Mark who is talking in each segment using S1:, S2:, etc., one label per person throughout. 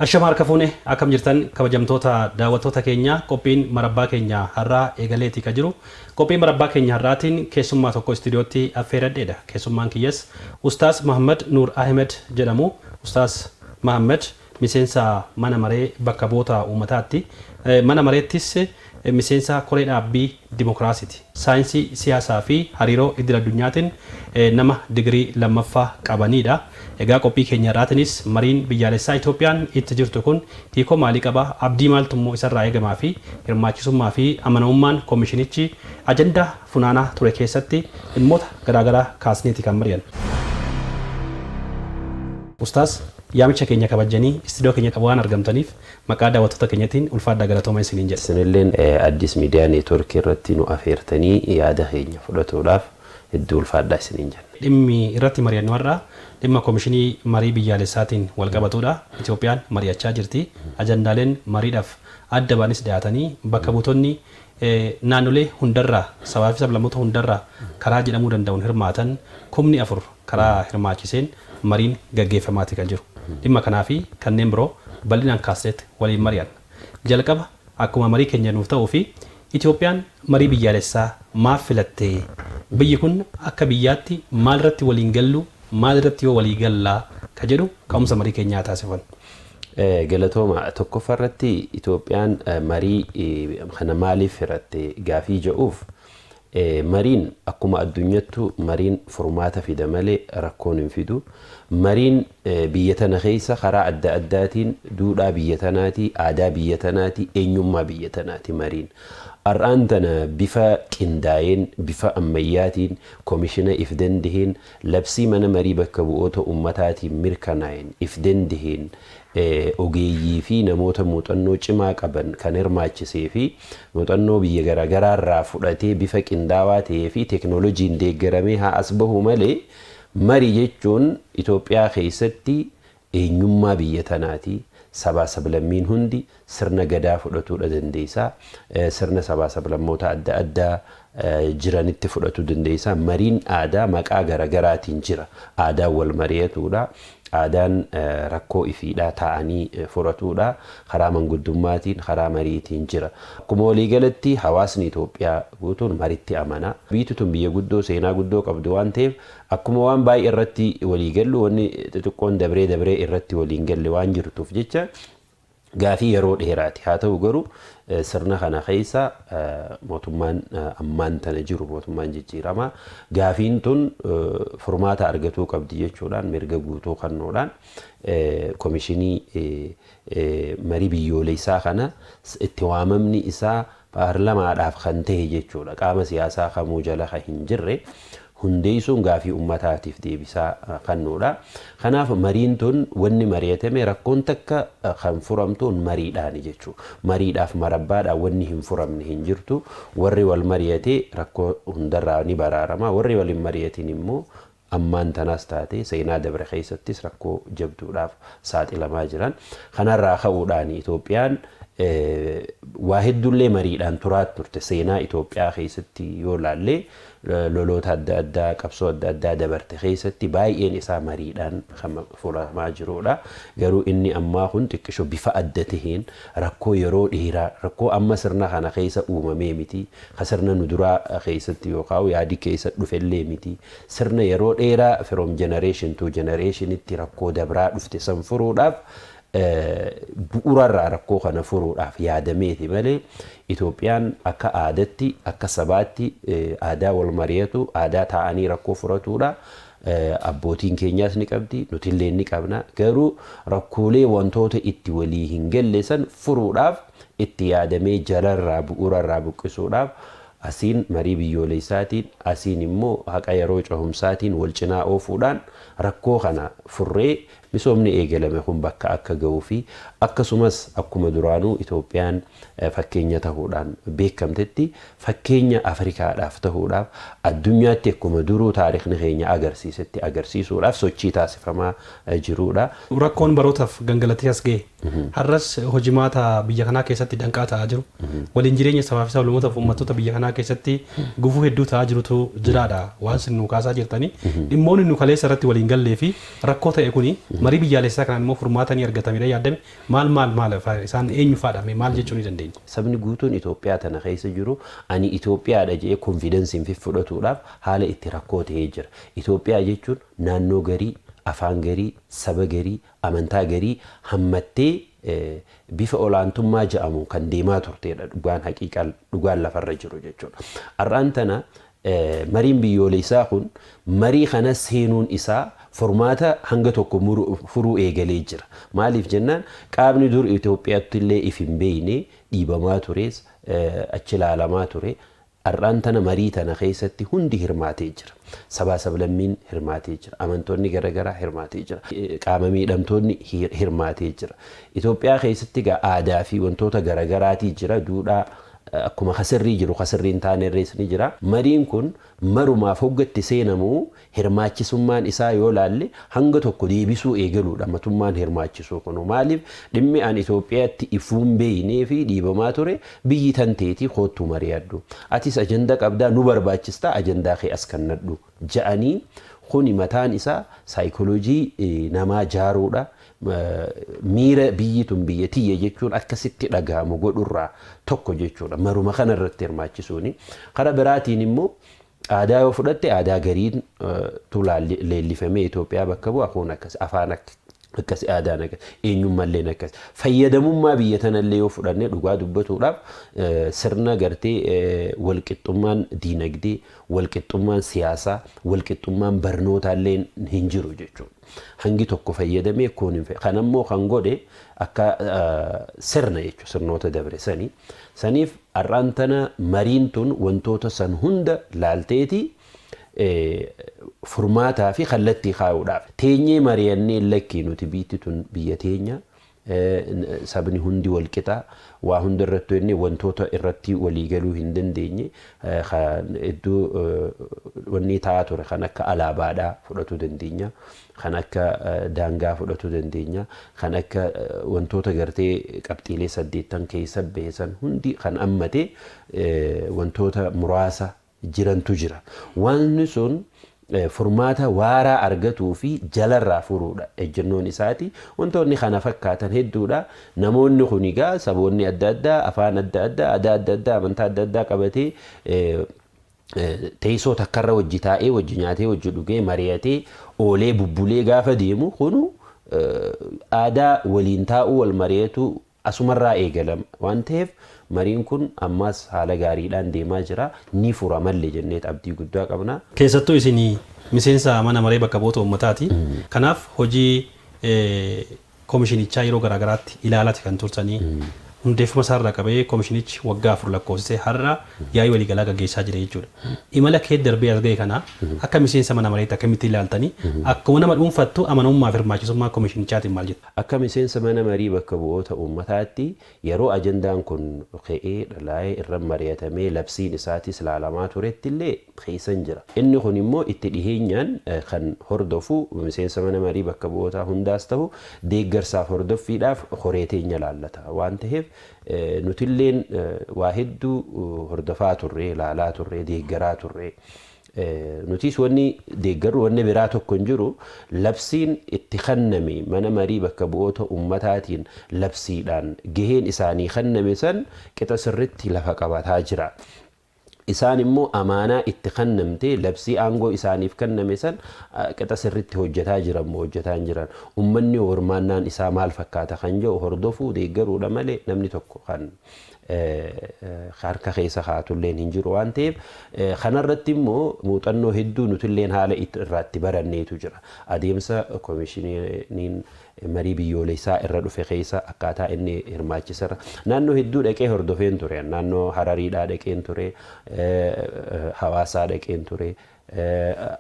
S1: Ashama harka fuune akkam jirtan kabajamtoota daawwattoota keenya qophiin marabbaa keenya har'aa eegaleetii ka jiru qophiin marabbaa keenya har'aatiin keessummaa tokko istiidiyootti affeeradheedha. Keessummaan kiyyas Ustaas Muhammad Nur Ahmed jedhamu. Ustaas Muhammad miseensa mana maree bakka bu'oota uummataatti. Mana mareettis miseensa koree dhaabbii dimokiraasiiti. Saayinsii siyaasaa fi hariiroo idil addunyaatiin nama digirii lammaffaa qabanidha. Egaa qophii keenya irraatinis mariin biyyaalessaa Itoophiyaan itti jirtu kun hiikoo maalii qaba? Abdii maaltu immoo isarraa eegamaa fi hirmaachisummaa fi amanamummaan koomishinichi ajandaa funaanaa ture keessatti dhimmoota garaagaraa kaasneeti kan mari'an. Ustaas yaamicha keenya kabajanii istiidiyoo keenya waan argamtaniif maqaa daawwattoota keenyatiin ulfaadhaa galatooma isiniin jedha.
S2: Isinilleen Addis Miidiyaa Neetwoorkii irratti nu affeertanii yaada keenya fudhatuudhaaf hedduu ulfaadhaa isiniin jedha.
S1: Dhimmi irratti mari'annu har'aa dhimma koomishinii marii biyyaalessaatiin wal qabatudha. Itoophiyaan mari'achaa jirti. Ajandaaleen mariidhaaf adda baanis dhiyaatanii bakka buutonni naannolee hundarraa sabaa fi sablammoota hundarraa karaa jedhamuu danda'uun hirmaatan 4,000 karaa hirmaachiseen mariin gaggeeffamaati kan jiru. Dhimma kanaa fi kanneen biroo bal'inaan kaasneetti waliin mari'an. Jalqaba akkuma marii keenya nuuf ta'uu fi Itoophiyaan marii biyyaalessaa maaf filattee? Biyyi kun akka biyyaatti maal irratti waliin gallu? Maal irratti yoo walii gallaa ka jedhu ka'umsa marii keenyaa taasifan.
S2: Galatooma tokkoffaa irratti Itoophiyaan marii kana maaliif firatte gaafii jedhuuf mariin akkuma addunyaattu mariin furmaata fida malee rakkoon hin fidu. Mariin biyya tana keessa karaa adda addaatiin duudhaa biyya tanaati, aadaa biyya tanaati, eenyummaa biyya tanaati mariin. Har'aan tana bifa qindaa'een, bifa ammayyaatiin, koomishina if dandaheen, labsii mana marii bakka bu'oota ummataatiin mirkanaa'een if dandaheen ogeeyyii fi namoota muuxannoo cimaa qaban kan hirmaachisee fi muuxannoo biyya garaagaraa irraa fudhatee bifa qindaawaa ta'ee fi teeknooloojiin deeggaramee haa as bahu malee marii jechuun Itoophiyaa keessatti eenyummaa biyya tanaati. Sabaa sablammiin hundi sirna gadaa fudhatuudha dandeessaa. Sirna sabaa sablammoota adda addaa jiranitti fudhatu dandeessaa. Mariin aadaa maqaa garaagaraatiin jira. Aadaan wal mari'atuudha. Aadaan rakkoo ifiidhaa ta'anii furatuudha. Karaa manguddummaatiin, karaa mariitiin jira. Akkuma waliigalatti hawaasni Itoophiyaa guutuun maritti amana. Biyyi tun biyya guddoo seenaa guddoo qabdu waan ta'eef akkuma waan baay'ee irratti waliigallu wanni xixiqqoon dabree irratti waliin galle waan jirtuuf jecha gaafii yeroo dheeraati. Haa ta'u garuu sirna kana keessa mootummaan ammaan tana jiru mootummaan jijjiiramaa gaafiin tun furmaata argatuu qabdi jechuudhaan mirga guutuu kennuudhaan koomishinii marii biyyoolessaa kana itti waamamni isaa paarlamaadhaaf kan ta'e jechuudha. Qaama siyaasaa kamuu jala hin jirre hundeessuun gaafii ummataatiif deebisaa kennuudha. Kanaaf mariin tun wanni mari'atame rakkoon takka kan furamtuun mariidhaani jechuudha. Mariidhaaf marabbaadhaan wanni hin furamne hin jirtu. Warri wal mari'atee rakkoo hundarraa ni baraarama. Warri wal hin mari'atin immoo ammaan tanaas taate seenaa dabre keessattis rakkoo jabduudhaaf saaxilamaa jiran. Kanarraa ka'uudhaan Itoophiyaan waa hedduullee mariidhaan turaa turte. Seenaa Itoophiyaa keessatti yoo laallee loloota adda addaa qabsoo adda addaa dabarte keessatti baay'een isaa mariidhaan kan furamaa jirudha. Garuu inni ammaa kun xiqqisho bifa adda taheen rakkoo yeroo dheeraa rakkoo amma sirna kana keessa uumamee miti. Ka sirna nu duraa keessatti yookaan yaadi keessa dhufellee miti. Sirna yeroo dheeraa from generation to generationitti rakkoo dabraa dhufte san furuudhaaf bu'uurarraa rakkoo kana furuudhaaf yaadameeti malee Itoophiyaan akka aadaatti akka sabaatti aadaa wal mari'atu aadaa ta'anii rakkoo furatuudha. Abbootiin keenyaas ni qabdi nutillee ni qabna. Garuu rakkoolee wantoota itti walii hin galle san furuudhaaf itti yaadamee jalarraa bu'uurarraa buqqisuudhaaf asiin marii biyyoolessaatiin asiin immoo haqa yeroo cehumsaatiin wal cinaa oofuudhaan rakkoo kana furree misoomni eegalame kun bakka akka ga'uu fi akkasumas akkuma duraanuu Itoophiyaan fakkeenya ta'uudhaan beekamtetti fakkeenya Afrikaadhaaf ta'uudhaaf addunyaatti akkuma duruu taarikhni keenya agarsiisetti agarsiisuudhaaf sochii taasifamaa jirudha.
S1: Rakkoon barootaaf gangalatee as ga'e har'as hojimaata biyya kanaa keessatti danqaa ta'aa jiru. Waliin jireenya sabaa fi sablammootaaf uummattoota biyya kanaa keessatti gufuu hedduu ta'aa jirutu jiraadha. Waan sin nu kaasaa jirtanii dhimmoonni nu kaleessa irratti waliin gallee fi rakkoo ta'e kuni marii biyyaalessaa kanaan immoo furmaatanii argatamedha yaadame maal isaan eenyu faadhame maal jechuu ni dandeenya.
S2: Sabni guutuun Itoophiyaa tana keessa jiru ani Itoophiyaadha jedhee konfidensiin fudhatuudhaaf haala itti rakkoo ta'ee jira. Itoophiyaa jechuun naannoo garii, afaan garii, saba garii, amantaa garii hammattee bifa olaantummaa jedhamu kan deemaa turteedha dhugaan lafarra jiru jechuudha. Har'aan tana mariin biyyoolessaa kun marii kana seenuun isaa formaata hanga tokko furuu eegalee jira. Maaliif jennaan qaamni dur Itoophiyaatti illee if hin beekne dhiibamaa tures achi ilaalamaa ture. Har'aan tana marii tana keessatti hundi hirmaatee jira. Sabaa sablammiin hirmaatee jira. Amantoonni garaagaraa hirmaatee jira. Qaama miidhamtoonni hirmaatee jira. Itoophiyaa keessatti aadaa fi wantoota garaagaraatii jira. Duudhaa akkuma kasirrii jiru kasirriin taane irrees ni jira. Mariin kun marumaaf hoggatti seenamuu hirmaachisummaan isaa yoo laalle hanga tokko deebisuu eegaluudha mootummaan hirmaachisuu kunu. Maaliif dhimmi an Itoophiyaatti ifuun beeynee fi dhiibamaa ture biyyi tanteetii koottuu mari'adhu. Atis ajandaa qabdaa nu barbaachistaa ajandaa kee as kannadhu ja'anii kuni mataan isaa saayikooloojii namaa jaaruudha. Miira biyyi tun biyya tiyya jechuun akkasitti dhagahamu godhurraa tokko jechuudha. Maruma kana irratti hirmaachisuuni. Karaa biraatiin immoo aadaa yoo fudhatte aadaa gariin leellifamee Itoophiyaa bakka bu'a kun akkas afaan akkasi aadaan akkas eenyummalleen akkas fayyadamummaa biyya tanallee yoo fudhanne dhugaa dubbatuudhaaf sirna gartee walqixxummaan diinagdee, walqixxummaan siyaasaa, walqixxummaan barnootaallee hin jiru jechuudha. Hangi tokko fayyadamee kun hin kan ammoo kan godhe akka sirna jechuudha sirnoota dabre saniif har'aan tana mariin tun wantoota san hunda laalteeti furmaataa fi kallattii kaa'uudhaaf teenyee mari'annee lakkii nuti biyyi tun biyya teenya sabni hundi wal qixaa waa hunda irratti inni wantoota irratti walii galuu hin dandeenye iddoo wanni taa'aa ture kan akka alaabaadhaa fudhachuu dandeenya kan akka daangaa fudhachuu dandeenya kan akka wantoota gartee qabxiilee 8 keessa beesan hundi kan ammate wantoota muraasa jirantu jira. Wanni sun furmaata waaraa argatuu fi jalarraa furuudha ejjennoon isaati. Wantoonni kana fakkaatan hedduudha. Namoonni kun egaa saboonni adda addaa, afaan adda addaa, aadaa adda addaa, amantaa adda addaa qabatee teessoo takkarra wajji taa'ee, wajji nyaatee, wajji dhugee, mari'atee, oolee bubbulee gaafa deemu kunu aadaa waliin taa'uu wal mari'atu asumarraa eegalama waan ta'eef mariin kun ammas haala gaariidhaan deemaa jira ni fura malee jennee abdii guddaa qabna.
S1: Keessattuu isin miseensa mana maree bakka bu'oota uummataati. Kanaaf hojii koomishinichaa yeroo garaagaraatti ilaalati kan turtanii hundeeffama isaarraa qabee koomishinichi waggaa 4 lakkoofsisee har'a yaa'ii waliigalaa gaggeessaa jira jechuudha. Imala kee darbee as ga'e kana akka miseensa mana mareetti akkamitti ilaaltanii akkuma nama dhuunfattu amanamummaa fi hirmaachisummaa koomishinichaatiin maal jettu?
S2: Akka miseensa mana marii bakka bu'oota uummataatti yeroo ajandaan kun ka'ee dhalaa'ee irra mari'atamee labsiin isaatis ilaalamaa turetti illee keessan jira. Inni kun immoo itti dhiheenyaan kan hordofu miseensa mana marii bakka bu'ootaa hundaas ta'u deeggarsaaf hordoffiidhaaf horee teenya laallata waan ta'eef nutilleen waa hedduu hordofaa turre, ilaalaa turre, deeggaraa turre. Nutis wanni deeggaru wanni biraa tokko hin jiru labsiin itti kenname mana marii bakka bu'oota ummataatiin labsiidhaan gaheen isaanii kenname san qixa sirritti lafa qabataa jira. Isaan immoo amaanaa itti kennamte labsii aangoo isaaniif kenname san qixa sirritti hojjetaa jiran moo hojjetaa hin jiran ummanni hormaannaan isaa maal fakkaata kan jedhu hordofuu deeggaruudha malee namni tokko kan harka keessa kaatulleen hin jiru waan ta'eef kanarratti immoo muuxannoo hedduu nutilleen haala irratti baranneetu jira. Adeemsa koomishiniin marii biyyoolessaa irra dhufe keessa akkaataa inni hirmaachisarra naannoo hedduu dhaqee hordofeen ture. Naannoo Harariidhaa dhaqeen ture, Hawaasaa dhaqeen ture,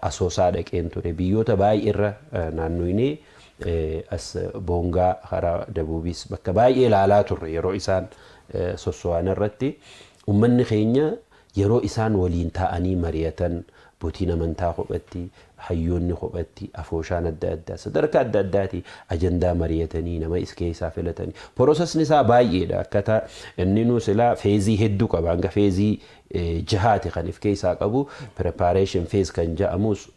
S2: Asoosaa dhaqeen ture. Biyyoota baay'eerra naannoonii as Boongaa karaa Dabuubis bakka baay'ee ilaalaa turre yeroo isaan sosso'an irratti ummanni keenya yeroo isaan waliin taa'anii mari'atan bootiin amantaa qophatti hayyoonni qophatti afooshaan adda addaa sadarkaa adda addaati ajandaa mari'atanii nama is keessaa filatanii prosesni isaa baay'eedha akkaataa inni nu silaa feezii hedduu qaba hanga feezii jahaati kan if keessaa qabu preparation phase kan jedhamus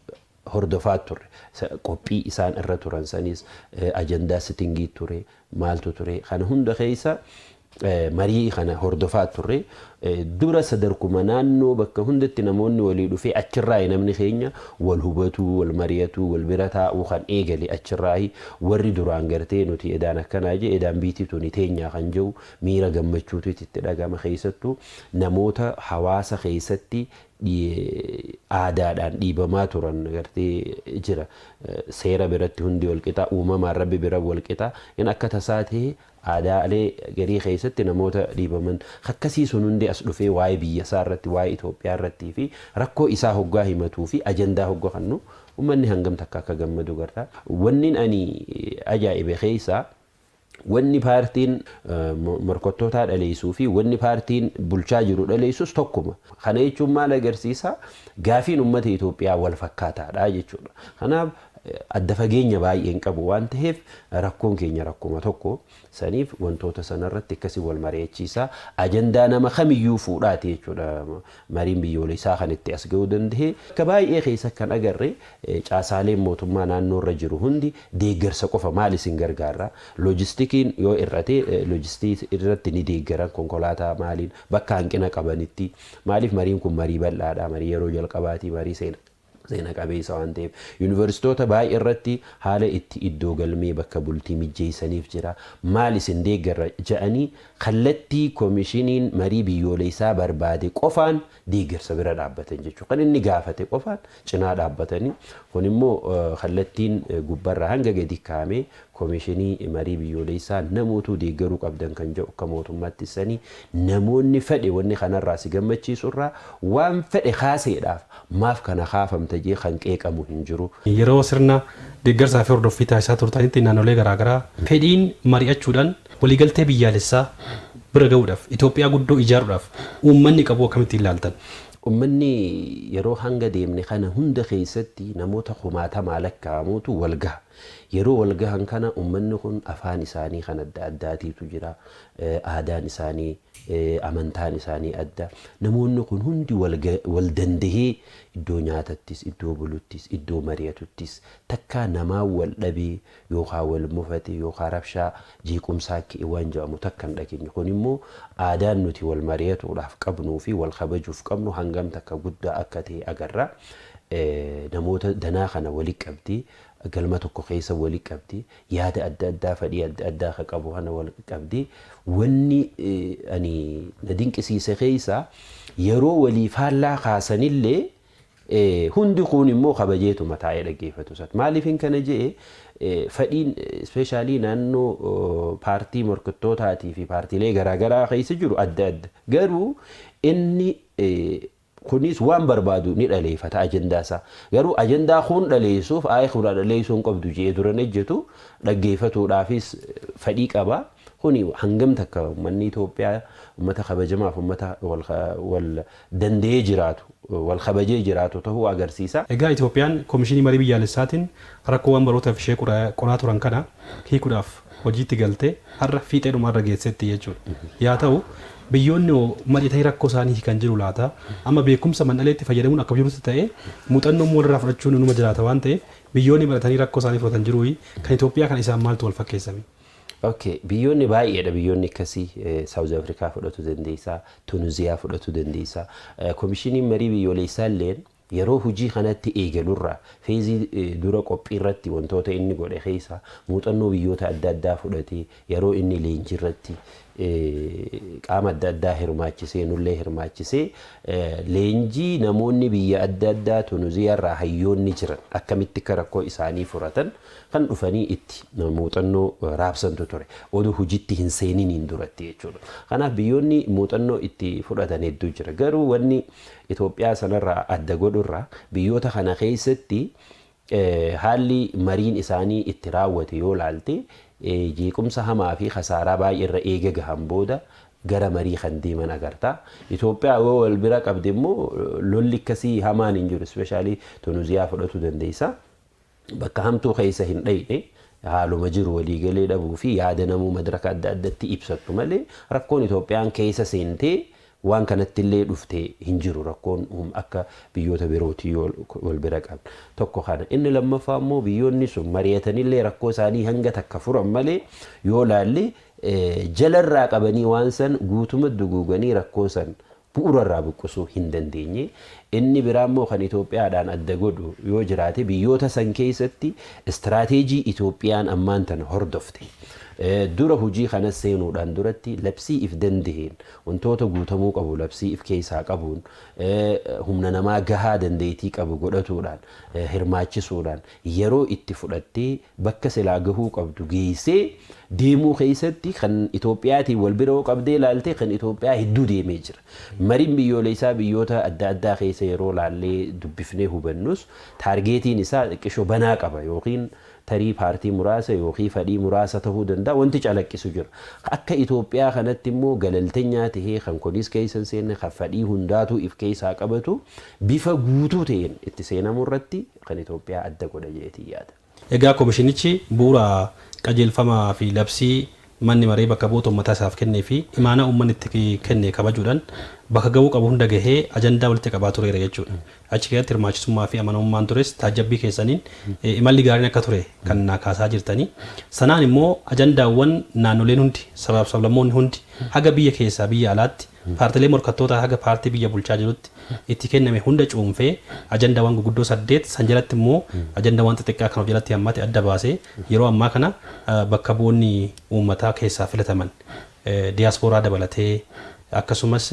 S2: hordofaa turre qophii isaan irra turan sanis ajandaa sitingii ture maaltu ture kana hunda keessa marii kana hordofaa turre dura sadarkuma naannoo bakka hundatti namoonni walii dhufee achirraa namni keenya wal hubatu wal mari'atu wal bira taa'uu kan eegale achirraa warri duraan gartee nuti edaan akkanaa je edaan biititu ni teenya kan jiru miira gammachuutu itti dhagama keessattuu namoota hawaasa keessatti aadaadhaan dhiibamaa turan gartee jira seera biratti hundi wal qixa uumamaan rabbi bira wal qixa in akka tasaa ta'e aadaalee garii keessatti namoota dhiibaman akkasii sun hundi as dhufee waa'ee biyya isaa irratti waa'ee Itoophiyaa irratti fi rakkoo isaa hoggaa himatuu fi ajandaa hoggaa kannu uummanni hangam takka akka gammadu gartaa wanni ani ajaa'ibe keessaa wanni paartiin morkattootaa dhaleessuu fi wanni paartiin bulchaa jiru dhaleessus tokkuma kana jechuun maal agarsiisa gaafiin uummata Itoophiyaa wal fakkaataadha jechuudha kanaaf adda fageenya baay'een qabu waan ta'eef rakkoon keenya rakkuma tokko saniif wantoota sanarratti akkasii wal mari'achiisa ajandaa nama kamiyyuu fuudhaati jechuudha mariin biyyoolessaa kan itti as ga'uu danda'e akka baay'ee keessa kan agarre caasaaleen mootummaa naannoo irra jiru hundi deeggarsa qofa maal isin gargaara loojistikiin yoo irrate loojistii irratti ni deeggaran konkolaataa maaliin bakka hanqina qabanitti maaliif mariin kun marii bal'aadha marii yeroo jalqabaati marii seena qabeessa waan ta'eef yuunivarsiitoota baay'ee irratti haala itti iddoo galmee bakka bultii mijjeessaniif jira maal isin deeggarra jedhanii kallattii koomishiniin marii biyyoolessaa barbaade qofaan deeggarsa bira dhaabbatan jechuudha kan inni gaafate qofaan cinaa dhaabbatanii kun immoo kallattiin gubbarraa hanga gadi kaa'amee koomishinii marii biyyoolessaa namootu deeggaruu qabdan kan jedhu akka mootummaatti sanii namoonni fedhe wanni kanarraa si gammachiisurraa waan fedhe kaaseedhaaf maaf kana kaafamta jee kan qeeqamu hin jiru.
S1: Yeroo sirna deeggarsaa fi hordoffii taasisaa turtanitti naannolee garaagaraa fedhiin mari'achuudhaan waliigaltee biyyaalessaa bira ga'uudhaaf Itoophiyaa guddoo ijaaruudhaaf uummanni qabu akkamitti ilaaltan?
S2: Uummanni yeroo hanga deemne kana hunda keessatti namoota kumaatamaa lakkaa'amuutu wal gaha. Yeroo wal gahan kana uummanni kun afaan isaanii kan adda addaatiitu jira aadaan isaanii amantaan isaanii adda namoonni kun hundi wal dandahee iddoo nyaatattis iddoo buluttis iddoo mari'atuttis takka namaa wal dhabee yookaan wal mufate yookaan rabshaa jeequmsaa waan jedhamu takka hin dhageenye kun immoo aadaan nuti wal mari'atuudhaaf qabnuu fi wal kabajuuf qabnu hangam takka guddaa akka ta'e agarra namoota danaa kana walitti qabdii galma tokko keessa walitti qabdii yaada adda addaa fedhii adda addaa akka qabu kana walitti qabdii wanni ani na dinqisiise keessa yeroo walii faallaa kaasanillee hundi kun immoo kabajeetu mataa'ee dhaggeeffatu sat maaliif hin kana jee fedhiin ispeeshaalii naannoo paartii morkattootaati fi paartiilee garaagaraa keessa jiru adda adda garuu inni kunis waan barbaadu ni dhaleeffata ajandaasaa garuu ajandaa kun dhaleessuuf aayee kun dhaleessuun qabdu jee duran ejjetu dhaggeeffatuudhaafis fedhii qaba kuni hangam takka uummanni Itoophiyaa uummata kabajamaaf uummata wal danda'ee jiraatu wal kabajee jiraatu ta'uu agarsiisa.
S1: Egaa Itoophiyaan koomishinii marii biyyaalessaatiin rakkoowwan barootaaf ishee qonaa turan kana hiikuudhaaf hojiitti galtee har'a fiixee dhumarra geessetti jechuudha. Yaa ta'u biyyoonni mari'atanii rakkoo isaanii kan jiru laata amma beekumsa mandhaleetti fayyadamuun akka jirutti ta'e muuxannoo walirraa fudhachuun numa jiraata waan ta'eef biyyoonni mari'atanii rakkoo isaanii fudhatan jiru kan Itoophiyaa kan isaan maaltu wal fakkeessame.
S2: Okay, biyyoonni baay'eedha biyyoonni akkasii South Africa fudhatu dandeessa, Tunisiyaa fudhatu dandeessa. Koomishiniin marii biyyoolessaa illee yeroo hojii kanatti eegalurraa feezii dura qophii irratti wantoota inni godhe keessa muuxannoo biyyoota adda addaa fudhatee yeroo inni leenjii irratti qaama adda addaa hirmaachisee nullee hirmaachisee leenjii namoonni biyya adda addaa Tunisiyaa irraa hayyoonni jiran akkamitti akka rakkoo isaanii furatan kan dhufanii itti muuxannoo raabsantu ture oduu hojiitti hin seeniniin duratti jechuudha. Kanaaf biyyoonni muuxannoo itti fudhatan hedduu jira garuu wanni Itoophiyaa sanarraa adda godhurraa biyyoota kana keessatti haalli mariin isaanii itti raawwate yoo laalte jeequmsa hamaa fi khasaaraa baay'ee irra eega gahan booda gara marii kan deeman agarta. Itoophiyaa yoo wal bira qabde immoo lolli akkasii hamaan hin jiru ispeeshaalii Tunisiyaa fudhatu dandeessa. Bakka hamtuu keessa hin dhayne haaluma jiru waliigalee dhabuu fi yaada namuu madaraka adda addatti ibsattu malee rakkoon Itoophiyaan keessa seentee waan kanatti illee dhuftee hin jiru rakkoon akka biyyoota birootii wal bira qaban tokko kana inni lammaffaa immoo biyyoonni sun mari'atanillee rakkoo isaanii hanga takka furan malee yoo laalle jalarraa qabanii waan san guutuma duguuganii rakkoo san bu'uurarraa buqqisuu hin dandeenye inni biraa immoo kan Itoophiyaadhaan adda godhu yoo jiraate biyyoota san keessatti istiraateejii Itoophiyaan ammaan tana hordofte dura hojii kana seenuudhaan duratti labsii if danda'een wantoota guutamuu qabu labsii if keessaa qabuun humna namaa gahaa dandeettii qabu godhatuudhaan hirmaachisuudhaan yeroo itti fudhattee bakka silaa gahuu qabdu geessee deemuu keessatti kan Itoophiyaatiin wal bira qabdee ilaalte kan Itoophiyaa hedduu deemee jira. Mariin biyyoolessaa biyyoota adda addaa keessa yeroo laallee dubbifnee hubannus taargeetiin isaa xiqqishoo banaa qaba yookiin tarii paartii muraasa yookiin fedhii muraasa ta'uu danda'a wanti calaqqisu jira. Akka Itoophiyaa kanatti immoo galalteenyaa tahee kan kunis keessa seenne kan fedhii hundaatu if keessaa qabatu bifa guutuu ta'een itti seenamuu irratti kan Itoophiyaa adda godha jeetii yaada.
S1: Egaa komishinichi bu'uura qajeelfamaa fi labsii manni maree bakka bu'oota uummataa isaaf kennee fi imaana uummanni itti kenne kabajuudhaan bakka ga'uu qabu hunda gahee ajandaa walitti qabaa tureera jechuudha. Achi keessatti hirmaachisummaa fi amanamummaan tures taajabbii keessaniin imalli gaariin akka ture kan naa kaasaa jirtanii. Sanaan immoo ajandaawwan naannoleen hundi sabaaf sablammoonni hundi haga biyya keessaa biyya alaatti paartilee morkattoota haga paartii biyya bulchaa jirutti itti kenname hunda cuunfee ajandaawwan guguddoo 8 san jalatti immoo ajandaawwan xixiqqaa kan of jalatti hammate adda baasee yeroo ammaa kana bakka bu'oonni uummataa keessaa filataman diyaaspooraa dabalatee akkasumas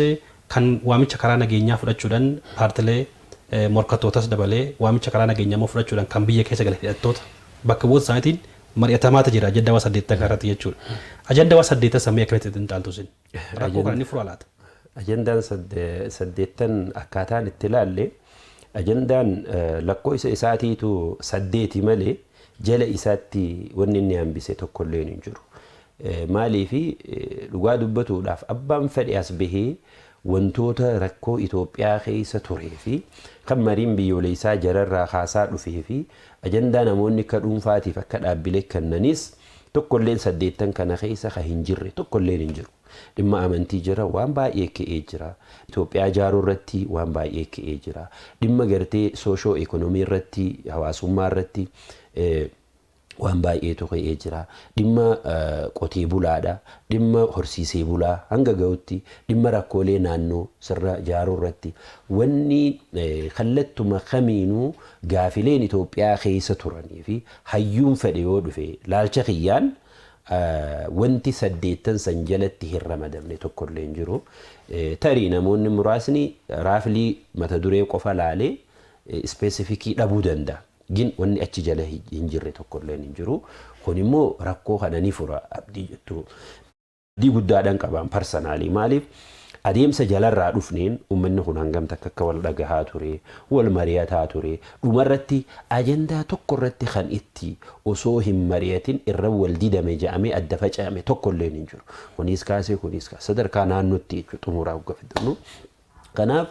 S1: kan waamicha karaa nageenyaa fudhachuudhaan paartilee morkattootas dabalee waamicha karaa nageenyaa immoo fudhachuudhaan kan biyya keessa galan hidhattoota bakka bu'oota isaaniitiin mari'atamaata jira ajandaawwan 8 irratti jechuudha. Ajandaawwan 8 sammee akkamitti xinxaaltu sin rakkoo kana ni fura laata?
S2: Ajandaan 8 akkaataan itti ilaalle ajandaan lakkoofsa isaatiitu 8 malee jala isaatti wanni inni hambise tokko illee hin jiru. Maaliif dhugaa dubbatuudhaaf abbaan fedhe as bahee wantoota rakkoo Itoophiyaa keessa turee fi kan mariin biyyoolessaa jararraa kaasaa dhufee fi ajandaa namoonni akka dhuunfaatiif akka dhaabbilee kennanis tokkolleen 8 kana keessa kan hin jirre tokkolleen hin jiru. Dhimma amantii jira waan baay'ee ka'ee jira. Itoophiyaa ijaaruu irratti waan baay'ee ka'ee jira. Dhimma gartee soosho ekonomii irratti hawaasummaa irratti waan baay'eetu ka'ee jira. Dhimma qotee bulaadha. Dhimma horsiisee bulaa hanga ga'utti dhimma rakkoolee naannoo sirra ijaaruu irratti wanni kallattuma kamiinuu gaafileen Itoophiyaa keessa turanii fi hayyuun fedhe yoo dhufe laalcha kiyyaan wanti 8 san jalatti hin ramadamne tokko illee hin jiru. Tarii namoonni muraasni raaflii mata duree qofa laalee ispeesifikii dhabuu danda'a. Gin wanni achi jala hin jirre tokko illee hin jiru. Kun immoo rakkoo kana ni fura abdii jettu. Abdii guddaadhaan qaban parsanaalii maaliif adeemsa jalarraa dhufneen uummanni kun hangam takka akka wal dhagahaa ture wal mari'ataa ture dhumarratti ajandaa tokko irratti kan itti osoo hin mari'atin irra wal didame jedhamee adda faca'ame tokko illee hin jiru. Kunis kaasee sadarkaa naannootti xumuraa gaffatanu. Kanaaf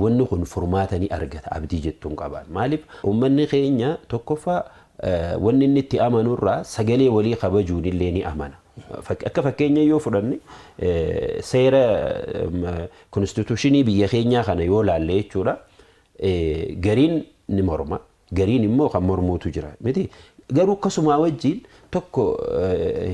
S2: wanni kun furmaata ni argata abdii jettuun qaban. Maaliif uummanni keenya tokkoffaa wanni inni itti amanurraa sagalee walii kabajuun illee ni amana. Akka fakkeenya yoo fudhanne seera konstituushinii biyya keenyaa kana yoo laalle jechuudha gariin ni morma gariin immoo kan mormuutu jira miti garuu akkasuma wajjin tokko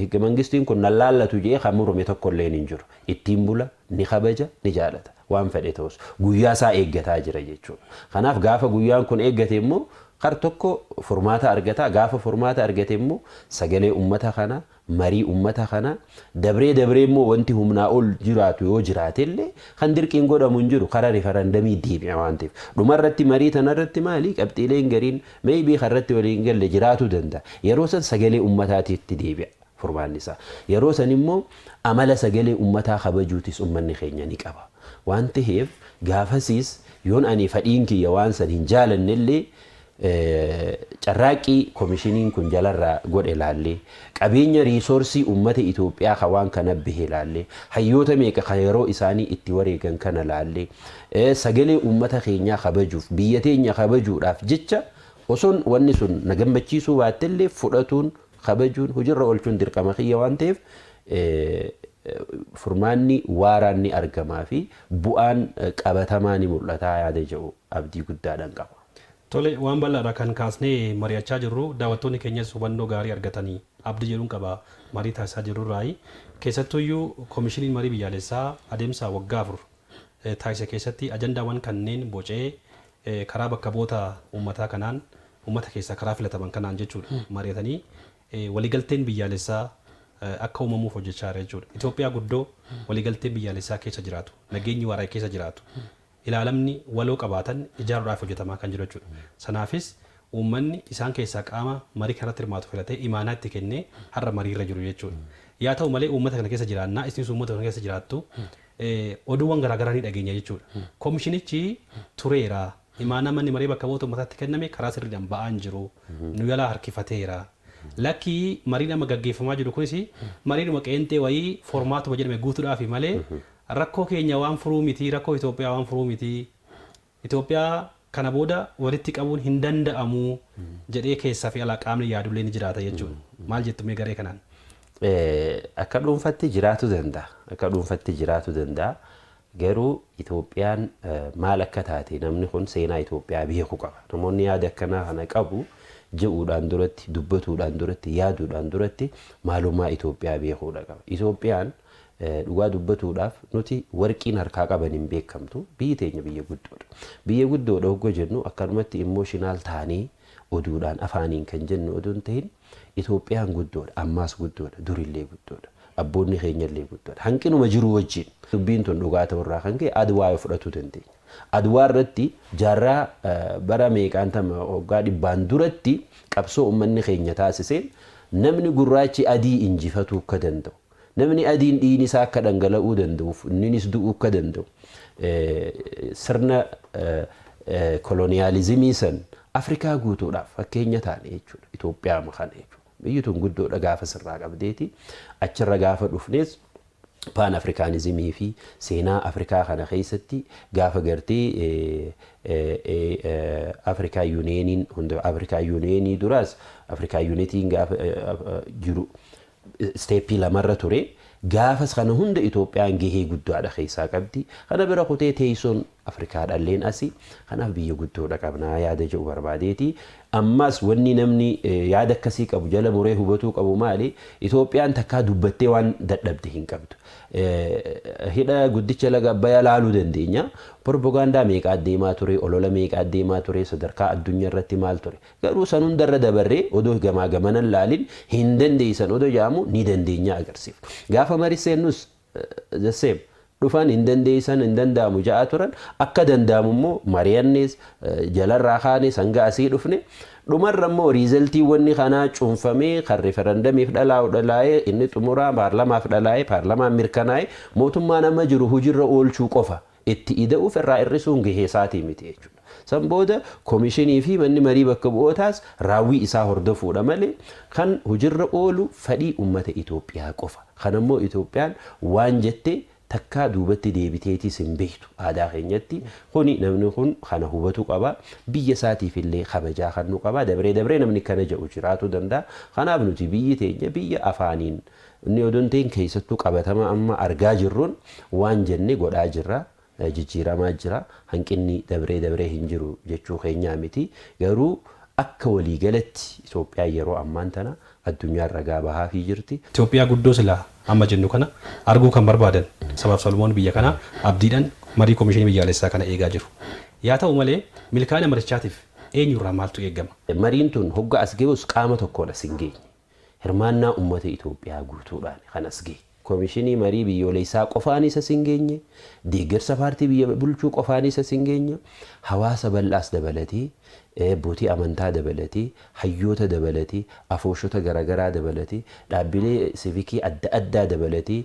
S2: higa mangistiin kun laallatu jee kan morme tokko illee hin jiru ittiin bula ni kabaja ni jaalata waan fedhe ta'us guyyaa isaa eeggataa jira jechuudha. Kanaaf gaafa guyyaan kun eeggate immoo qar tokko furmaata argata gaafa furmaata argate immoo sagalee ummata kana marii ummata kana dabree immoo wanti humnaa ol jiraatu yoo jiraatellee kan dirqiin godhamu hin jiru karaa referendamii deebi'a waan ta'eef dhumarratti marii tanarratti maali qabxiileen gariin maybe karratti waliin galle jiraatu danda'a yeroo san sagalee ummataatiitti deebi'a furmaanni isaa yeroo san immoo amala sagalee ummataa kabajuutis ummanni keenya ni qaba waan ta'eef gaafasiis yoon ani fadhiin kiyya waan san hin jaalannellee carraaqii komishiniin kun jalarraa godhe laallee qabeenya riisoorsii ummata Itoophiyaa kan waan kana bahe laallee hayyoota meeqa kan yeroo isaanii itti wareegan kana laallee sagalee ummata keenyaa kabajuuf biyya teenya kabajuudhaaf jecha osoon wanni sun na gammachiisuu baattellee fudhatuun kabajuun hojiirra oolchuun dirqama kiyya waan ta'eef furmaanni waaraan ni argamaa fi bu'aan qabatamaa ni mul'ataa yaada jedhu abdii guddaadhaan qaba.
S1: Tole waan bal'aadha kan kaasnee mari'achaa jirru daawwattoonni keenyas hubannoo gaarii argatanii abdii jedhuun qaba marii taasisaa jirru irraayi. Keessattuyyuu koomishiniin marii biyyaalessaa adeemsa waggaa 4 taasise keessatti ajandaawwan kanneen bocee karaa bakka bu'oota uummataa kanaan uummata keessaa karaa filataman kanaan jechuudha mari'atanii waliigalteen biyyaalessaa akka uumamuuf hojjechaa jira jechuudha. Itoophiyaa guddoo waliigalteen biyyaalessaa keessa jiraatu nageenyi waaraa keessa jiraatu ilaalamni waloo qabaatan ijaaruudhaaf hojjetamaa kan jiru jechuudha. Sanaafis uummanni isaan keessaa qaama marii kanatti hirmaatu filatee imaanaa itti kennee har'a mariirra jiru jechuudha. Yaa ta'u malee uummata kana keessa jiraannaa isinis uummata kana keessa jiraattu oduuwwan garaagaraa ni dhageenya jechuudha. Koomishinichi tureera imaanaa manni marii bakka bu'oota uummataatti kenname karaa sirriidhaan ba'aan jiru nu jalaa harkifateera. Lakkii mariin amma gaggeeffamaa jiru kunis mariinuma qeenxee wayii foormaatuma jedhame guutuudhaaf malee rakkoo keenya waan furuu miti rakkoo Itoophiyaa waan furuu miti Itoophiyaa kana booda walitti qabuun hin danda'amu jedhee keessaa fi alaa qaamni yaadullee ni jiraata jechuudha. Maal jettu mee garee kanaan?
S2: Akka dhuunfatti jiraatu danda'a. Akka dhuunfatti jiraatu danda'a. Garuu Itoophiyaan maal akka taate namni kun seenaa Itoophiyaa beekuu qaba. Namoonni yaada akkanaa kana qabu je'uudhaan duratti dubbatuudhaan duratti yaaduudhaan duratti maalummaa Itoophiyaa beekuudha qaba. Itoophiyaan dhugaa dubbatuudhaaf nuti warqiin harkaa qaban hin beekamtu biyyi teenya biyya guddoodha. Biyya guddoodha hoggoo jennu akkanumatti imooshinaal taanee oduudhaan afaaniin kan jennu oduun ta'in Itoophiyaan guddoodha ammaas guddoodha durillee guddoodha abboonni keenyallee guddoodha hanqinuma jiru wajjin dubbiin tun dhugaa ta'urraa kan ka'e Adwaa fudhachuu dandeenya. Adwaa irratti jaarraa bara meeqaan tama waggaa 100 duratti qabsoo uummanni keenya taasiseen namni gurraachi adii injifatuu akka danda'u namni adiin dhiigni isaa akka dhangala'uu danda'uuf innis du'uu akka danda'u sirna koloniyaalizimii san Afrikaa guutuudhaaf fakkeenya taane jechuudha. Itoophiyaa makana jechuudha. Biyyi tun guddoodha gaafa sirraa qabdeeti achirra gaafa dhufnes paan afrikaanizimii fi seenaa Afrikaa kana keessatti gaafa gartee Afrikaa yuuniyeeniin hunda Afrikaa yuuniyeenii duraas Afrikaa yuunitiin gaafa jiru steepii lamarra ture gaafas kana hunda Itoophiyaan gahee guddaadha keessaa qabdi. Kana bira kutee teessoon Afrikaadhaan asii kanaaf biyya guddoodha qabnaa yaada jedhu barbaadeeti. Ammas wanni namni yaada akkasii qabu jala muree hubatuu qabu maali? Itoophiyaan takkaa dubbattee waan dadhabde hin qabdu. Hidha guddicha laga Abbayyaa laaluu dandeenya. Propagaandaa meeqa deemaa ture, olola meeqa deemaa ture, sadarkaa addunyaa irratti maal ture. Garuu san hundarra dabarree odoo gamaa gamanan laalin hin dandeessan odoo jaamu ni dandeenya agarsiiftu. Gaafa marii seennus the same. Dhufan hin dandeessan hin danda'amu ja'a turan akka danda'amu immoo mari'annes jalarraa kaanes hanga asii dhufne dhumarra immoo riizaltiiwwanni kanaa cuunfamee kan referendamiif dhalaa'ee inni xumuraa paarlamaaf dhalaa'ee paarlamaan mirkanaa'ee mootummaan amma jiru hojiirra oolchuu qofa itti ida'uuf irraa hir'isuun gahee isaatii miti jechuudha. San booda koomishinii fi manni marii bakka bu'ootaas raawwii isaa hordofuudha malee kan hojiirra oolu fedhii uummata Itoophiyaa qofa. Kan immoo Itoophiyaan waan jettee takkaa duubatti deebiteetis hin beektu aadaa keenyatti kuni namni kun kana hubatu qaba biyya isaatiif illee kabajaa kan nu qaba dabree namni kana jedhu jiraatu danda'a. Kanaaf nuti biyyi teenya biyya afaaniin inni odoon ta'in keessattuu qabatama amma argaa jirruun waan jenne godhaa jirra jijjiiramaa jira hanqinni dabree hin jiru jechuu keenyaa miti. Garuu akka waliigalatti Itoophiyaa yeroo ammaan tana addunyaa ragaa bahaa fi jirti.
S1: Itoophiyaa guddoo silaa amma jennu kana arguu kan barbaadan sabaaf salmoon biyya kana abdiidhaan marii koomishinii biyyaalessaa kana eegaa jiru. Yaa ta'u malee milkaa'ina marichaatiif eenyurraa maaltu eegama?
S2: Mariin tun hogga as ga'us qaama tokkoon as hin geenye. Hirmaannaa uummata Itoophiyaa guutuudhaan kan as ga'e. Koomishinii marii biyyoolessaa qofaan isa hin geenye, deeggarsa paartii biyya bulchuu qofaan isa hin geenye, hawaasa bal'aas dabalatee abbootii amantaa dabalatee hayyoota dabalatee afooshota garaagaraa dabalatee dhaabbilee siivikii adda addaa dabalatee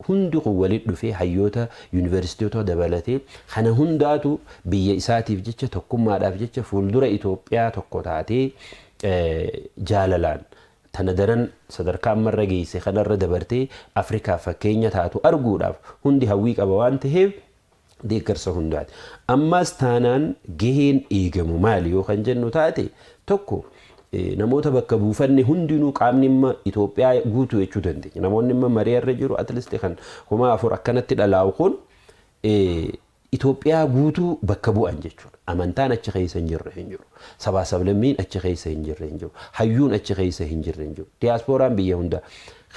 S2: hundi kun walitti dhufee hayyoota yuunivarsiitota dabalatee kana hundaatu biyya isaatiif jecha tokkummaadhaaf jecha fuuldura Itoophiyaa tokko taatee jaalalaan tana daran sadarkaa ammarra geesse kanarra dabartee Afrikaaf fakkeenya taatu arguudhaaf hundi hawwii qaba waan ta'eef deeggarsa hundaati. Ammas taanaan gaheen eegamu maali yoo kan jennu taate tokko namoota bakka buufanne hundinuu qaamni imma Itoophiyaa guutuu jechuu dandeenya. Namoonni imma marii irra jiru atleast kan 4,000 akkanatti dhalaa'u kun Itoophiyaa guutuu bakka bu'an jechuudha. Amantaan achi keessa hin jirre hin jiru. Sabaa sablammiin achi keessa hin jirre hin jiru. Hayyuun achi keessa hin jirre hin jiru. Diyaaspooraan biyya hundaa.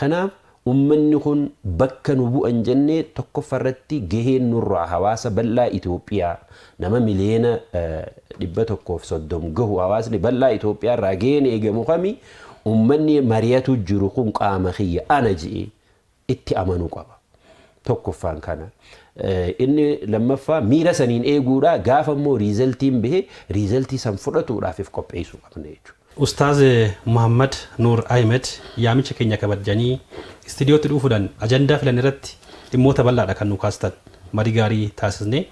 S2: Kanaaf ummanni kun bakka nu bu'an jennee tokkoffarratti gaheen nurraa hawaasa bal'aa Itoophiyaa nama miliyoona 130 gahu hawaasni bal'aa Itoophiyaa irraa gaheen eegamu kami ummanni mari'atu jiru kun qaama kiyya ana jedhee itti amanuu qaba. Tokkoffaan kana. Inni lammaffaa miira saniin eeguudha gaafa immoo riizaltiin bahe riizaltii san fudhatuudhaaf qopheessuu qabna jechuudha.
S1: Ustaaz Muhammad Nur Ahmed yaamicha keenya kabajanii istiidiyootti dhufuudhaan ajandaa filan irratti dhimmoota bal'aadha kan nu kaastan marii gaarii taasisne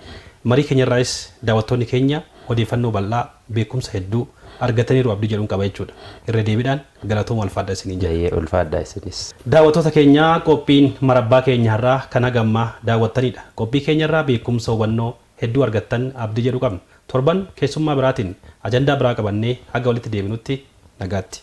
S1: marii keenya irraas daawwattoonni keenya odeeffannoo bal'aa beekumsa hedduu argataniiru abdii jedhuun qaba jechuudha. Irra deebiidhaan galatooma ulfaadhaa isiniin jedha.
S2: Ulfaadhaa isinis.
S1: Daawwattoota keenya qophiin marabbaa keenya irraa kan hagammaa daawwattanidha. Qophii keenya irraa beekumsa hubannoo hedduu argattan abdii jedhu qabna. Torban keessummaa biraatiin ajandaa biraa qabannee haga walitti deebinutti nagaatti.